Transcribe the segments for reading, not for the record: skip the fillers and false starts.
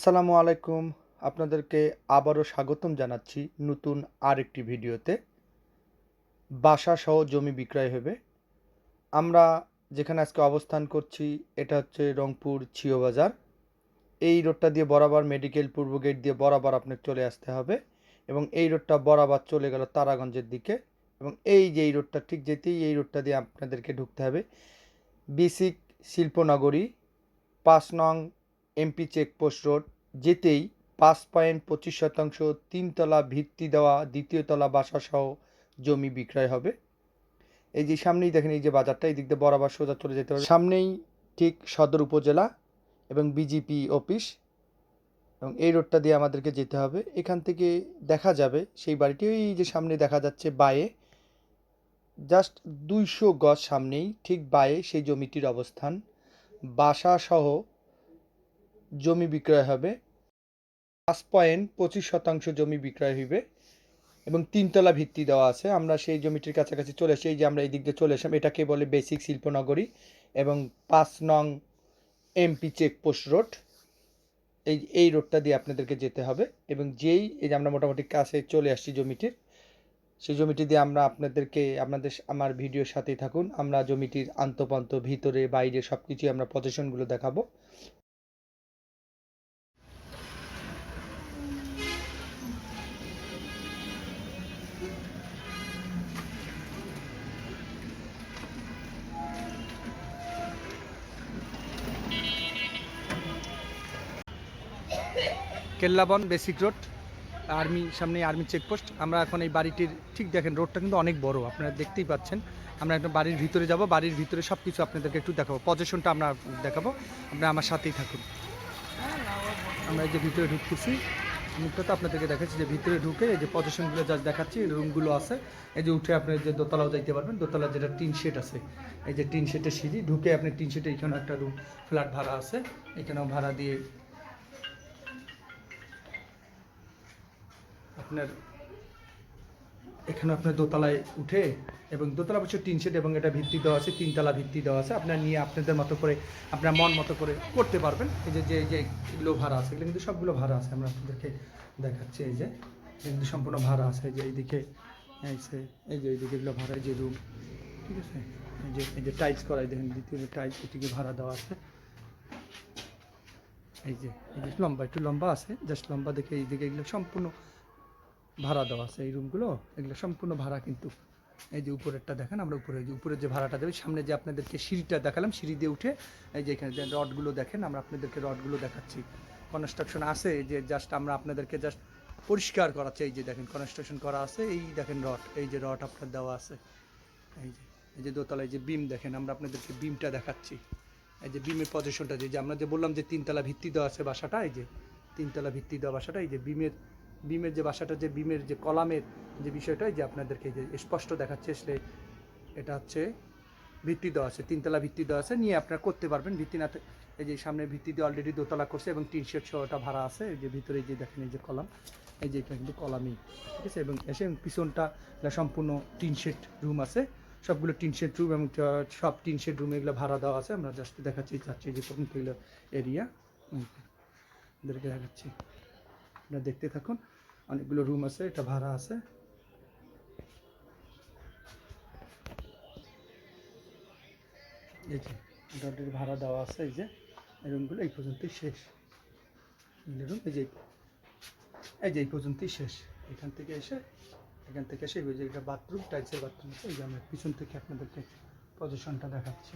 আসসালামু আলাইকুম। আপনাদেরকে আবারও স্বাগতম জানাচ্ছি নতুন আরেকটি ভিডিওতে। বাসাসহ জমি বিক্রয় হবে। আমরা যেখানে আজকে অবস্থান করছি এটা হচ্ছে রংপুর ছিও বাজার। এই রোডটা দিয়ে বরাবর মেডিকেল পূর্ব গেট দিয়ে বরাবর আপনাকে চলে আসতে হবে এবং এই রোডটা বরাবর চলে গেল তারাগঞ্জের দিকে এবং এই যে এই রোডটা ঠিক যেতেই এই রোডটা দিয়ে আপনাদেরকে ঢুকতে হবে বিসিক শিল্পনগরী ৫ নং এমপি চেকপোস্ট রোড যেতেই ৫.২৫% তিনতলা ভিত্তি দেওয়া দ্বিতীয় তলা বাসাসহ জমি বিক্রয় হবে। এই যে সামনেই দেখেন এই যে বাজারটা এই দিক দিয়ে বরাবর সোজা চলে যেতে পারবে। সামনেই ঠিক সদর উপজেলা এবং বিজিপি অফিস এবং এই রোডটা দিয়ে আমাদেরকে যেতে হবে। এখান থেকে দেখা যাবে সেই বাড়িটি ওই যে সামনে দেখা যাচ্ছে বায়ে জাস্ট ২০০ গজ সামনেই ঠিক বায়ে সেই জমিটির অবস্থান। বাসাসহ জমি বিক্রয় হবে। ৫.২৫% জমি বিক্রয় হইবে এবং তিনতলা ভিত্তি দেওয়া আছে। আমরা সেই জমিটির কাছাকাছি চলে এসেছি। এই যে আমরা এই দিক দিয়ে চলে এসলাম, এটাকে বলে বেসিক শিল্পনগরী এবং ৫ নং এমপি চেকপোস্ট রোড। এই রোডটা দিয়ে আপনাদেরকে যেতে হবে এবং যেই এই যে আমরা মোটামুটি কাছে চলে আসছি জমিটির, সেই জমিটি দিয়ে আমরা আমার ভিডিওর সাথেই থাকুন। আমরা জমিটির আন্তঃপ্রান্ত ভিতরে বাইরে সব কিছুই আমরা পজিশনগুলো দেখাবো। কেল্লাবন বেসিক রোড, সামনে আর্মি চেকপোস্ট। আমরা এখন এই বাড়িটির ঠিক দেখেন রোডটা কিন্তু অনেক বড়, আপনারা দেখতেই পাচ্ছেন। আমরা একটা বাড়ির ভিতরে যাব, বাড়ির ভিতরে সব কিছু আপনাদেরকে একটু দেখাবো, পজিশনটা আমরা দেখাবো। আপনারা আমার সাথেই থাকুন। আমরা এই যে ভিতরে ঢুকতেছি, মুখটা তো আপনাদেরকে দেখাচ্ছি যে ভিতরে ঢুকে এই যে পজিশনগুলো জাস্ট দেখাচ্ছি, রুমগুলো আছে। এই যে উঠে আপনি যে দোতলাও যাইতে পারবেন, দোতলা যেটা টিন শেড আছে, এই যে টিন শেডের সিঁড়ি ঢুকে আপনি টিন শেডে এখানে একটা রুম ফ্ল্যাট ভাড়া আছে, এখানেও ভাড়া দিয়ে আপনার এখানে আপনার দোতলায় উঠে এবং দোতলা অবশ্য টিন শেড এবং এটা ভিত্তি দেওয়া আছে, তিনতলা ভিত্তি দেওয়া আছে। আপনার নিয়ে আপনাদের মতো করে আপনার মন মতো করে করতে পারবেন। এই যে এগুলো ভাড়া আছে, এগুলো কিন্তু সবগুলো ভাড়া আছে। আমরা আপনাদেরকে দেখাচ্ছি এই যে কিন্তু সম্পূর্ণ ভাড়া আছে। এই যে এইদিকে এইদিকে এগুলো ভাড়া, এই যে রুম, ঠিক আছে। এই যে টাইলস করাই দেখেন, দ্বিতীয় টাইলস এটিকে ভাড়া দেওয়া আছে। এই যে লম্বা একটু লম্বা আছে, জাস্ট লম্বা দেখে এইদিকে এগুলো সম্পূর্ণ ভাড়া দেওয়া আছে। এই রুমগুলো এগুলো সম্পূর্ণ ভাড়া কিন্তু। এই যে উপরেরটা দেখেন, আমরা উপরের যে ভাড়াটা দেবে, সামনে যে আপনাদেরকে সিঁড়িটা দেখালাম, সিঁড়ি দিয়ে উঠে এই যে এখানে রডগুলো দেখেন, আমরা আপনাদেরকে রডগুলো দেখাচ্ছি। কনস্ট্রাকশন আছে, এই যে জাস্ট আমরা আপনাদেরকে জাস্ট পরিষ্কার করাচ্ছি। এই যে দেখেন কনস্ট্রাকশন করা আছে, এই দেখেন রড, এই যে রড আপনার দেওয়া আছে। এই যে দোতলায় যে বিম দেখেন, আমরা আপনাদেরকে বিমটা দেখাচ্ছি। এই যে বিমের পজিশনটা যে আমরা যে বললাম যে তিনতলা ভিত্তি দেওয়া আছে বাসাটা, এই যে তিনতলা ভিত্তি দেওয়া বাসাটা, এই যে বিমের যে বাসাটা, যে বিমের যে কলামের যে বিষয়টা, এই যে আপনাদেরকে যে স্পষ্ট দেখাচ্ছে, আসলে এটা হচ্ছে ভিত্তি দেওয়া আছে, তিনতলা ভিত্তি দেওয়া আছে, নিয়ে আপনারা করতে পারবেন। ভিত্তি না, এই যে সামনে ভিত্তি দিয়ে অলরেডি দোতলা করছে এবং টিন শেড সহ ওটা ভাড়া আছে। এই যে ভিতরে যে দেখেন এই যে কলাম, এই যে এটা কিন্তু কলামই, ঠিক আছে। এবং এসে পিছনটা সম্পূর্ণ টিন শেড রুম আছে, সবগুলো টিন শেড রুম এবং সব টিন শেড রুমে এগুলো ভাড়া দেওয়া আছে। আমরা জাস্ট দেখাচ্ছি যাচ্ছি যে এগুলো এরিয়া ওদেরকে দেখাচ্ছি, আপনারা দেখতে থাকুন। অনেকগুলো রুম আছে, এটা ভাড়া আছে। এই যে এটা ভাড়া দেওয়া আছে। এই যে এই রুমগুলো এই পর্যন্তই শেষ। রুম এই যে এই পর্যন্তই শেষ। এখান থেকে এসে ওই যে এটা বাথরুম, টাইলসের বাথরুম আছে। এই যে আমরা পিছন থেকে আপনাদেরকে পজিশনটা দেখাচ্ছি।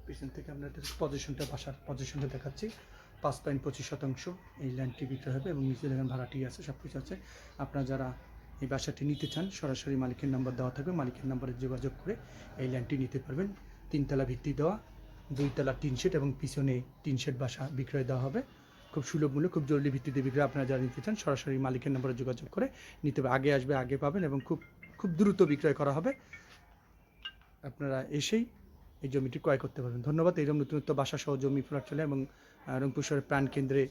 পিছন থেকে আপনাদের বাসার পজিশনটা দেখাচ্ছি। ৫.২৫% এই ল্যান্ডটি বিক্রয় হবে এবং নিচে দেখেন ভাড়াটি আছে, সব কিছু আছে। আপনারা যারা এই বাসাটি নিতে চান সরাসরি মালিকের নাম্বার দেওয়া থাকবে, মালিকের নাম্বারে যোগাযোগ করে এই ল্যান্ডটি নিতে পারবেন। তিনতলা ভিত্তি দেওয়া, দুইতলা টিন শেড এবং পিছনে টিন শেড বাসা বিক্রয় দেওয়া হবে খুব সুলভ মূল্যে, খুব জরুরি ভিত্তিতে বিক্রয়। আপনারা যারা নিতে চান সরাসরি মালিকের নাম্বারে যোগাযোগ করে নিতে হবে। আগে আসবে আগে পাবেন এবং খুব দ্রুত বিক্রয় করা হবে। আপনারা এসেই এই জমিটি ক্রয় করতে পারবেন। ধন্যবাদ। এইরকম নতুনত্ব বাসা সহ জমি ফ্ল্যাট চলে এবং রংপুর শহরের প্রাণকেন্দ্রে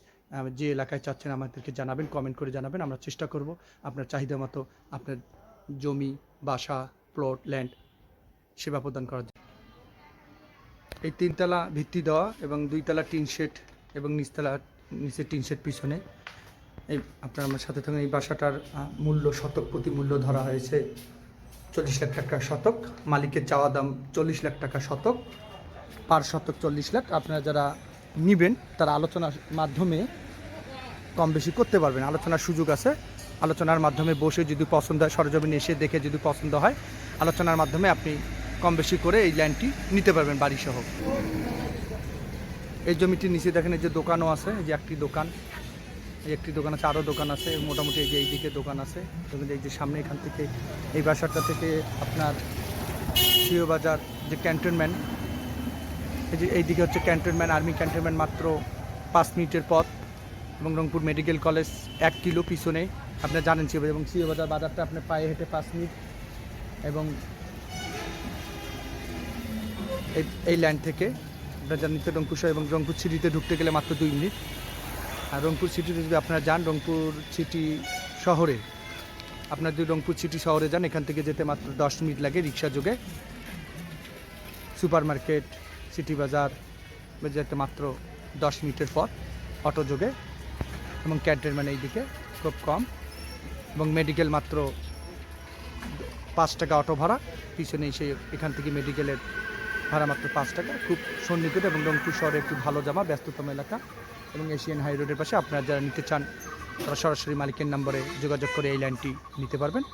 যে এলাকায় চাচ্ছেন আমাদেরকে জানাবেন, কমেন্ট করে জানাবেন। আমরা চেষ্টা করব আপনার চাহিদা মতো আপনার জমি, বাসা, প্লট, ল্যান্ড সেবা প্রদান করার জন্য। এই 3 তলা ভিত্তি দেওয়া এবং 2 তলা টিন শেড এবং নিচে টিন শেড পিছনে। এই আপনার আমার সাথে থাকেন। এই বাসাটার মূল্য শতক প্রতি মূল্য ধরা হয়েছে 40 লাখ টাকা শতক। মালিকের চাওয়া দাম 40 লাখ টাকা শতক, পার শতক 40 লাখ। আপনারা যারা নেবেন তারা আলোচনার মাধ্যমে কম বেশি করতে পারবেন, আলোচনার সুযোগ আছে। আলোচনার মাধ্যমে বসে যদি পছন্দ হয়, সরজমিনে এসে দেখে যদি পছন্দ হয়, আলোচনার মাধ্যমে আপনি কম বেশি করে এই ল্যান্ডটি নিতে পারবেন বাড়িসহ। এই জমিটির নিচে দেখেন এই যে দোকানও আছে, এই যে একটি দোকান, এই একটি দোকান আছে, আরও দোকান আছে মোটামুটি। এই যে এইদিকে দোকান আছে, এই যে সামনে এখান থেকে এই বাসাটা থেকে আপনার সিও বাজার যে ক্যান্টনমেন্ট, এই যে এইদিকে হচ্ছে ক্যান্টনমেন্ট, আর্মি ক্যান্টনমেন্ট মাত্র 5 মিনিটের পথ। এবং রংপুর মেডিকেল কলেজ 1 কিলো পিছনে, আপনারা জানেন সিও বাজার। এবং সিও বাজার বাজারটা আপনার পায়ে হেঁটে 5 মিনিট। এবং এই ল্যান্ড থেকে আপনারা জানেন রংপুর শহর এবং রংপুর সিটিতে ঢুকতে গেলে মাত্র 2 মিনিট। আর রংপুর সিটিতে যদি আপনারা যান, রংপুর সিটি শহরে আপনার যদি রংপুর সিটি শহরে যান, এখান থেকে যেতে মাত্র 10 মিনিট লাগে রিক্সা যোগে। সুপার মার্কেট, সিটি বাজার যেতে মাত্র 10 মিনিটের পথ অটো যোগে। এবং ক্যান্টনমেন্ট এইদিকে খুব কম। এবং মেডিকেল মাত্র 5 টাকা অটো ভাড়া, পিছনে এসে এখান থেকে মেডিকেলের ভাড়া মাত্র 5 টাকা, খুব সন্নিকট। এবং রংপুর শহরে একটু ভালো জামা, ব্যস্ততম এলাকা। এবং এশিয়ান হাই রোডের পাশে আপনারা যারা নিতে চান তারা সরাসরি মালিকের নম্বরে যোগাযোগ করে এই ল্যান্ডটি নিতে পারবেন।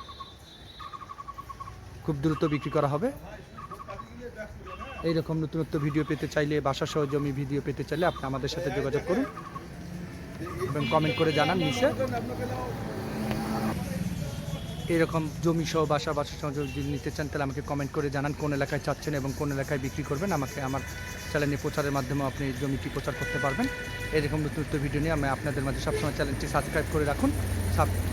খুব দ্রুত বিক্রি করা হবে। এইরকম নতুনত্ব ভিডিও পেতে চাইলে, বাসা সহ জমি ভিডিও পেতে চাইলে আপনি আমাদের সাথে যোগাযোগ করুন এবং কমেন্ট করে জানান নিচে। এরকম জমি সহ বাসা সহ যদি নিতে চান তাহলে আমাকে কমেন্ট করে জানান কোন এলাকায় চাচ্ছেন এবং কোন এলাকায় বিক্রি করবেন। আমাকে আমার চ্যানেলে প্রচারের মাধ্যমে আপনি জমিটি প্রচার করতে পারবেন। এরকম নতুন ভিডিও নিয়ে আমি আপনাদের মাঝে সবসময় চ্যানেলটি সাবস্ক্রাইব করে রাখুন,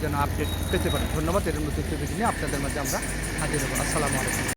যেন আপডেট পেতে পারেন। ধন্যবাদ। এরকম নতুন ভিডিও নিয়ে আপনাদের মাঝে আমরা হাজির হব। আসসালামু আলাইকুম।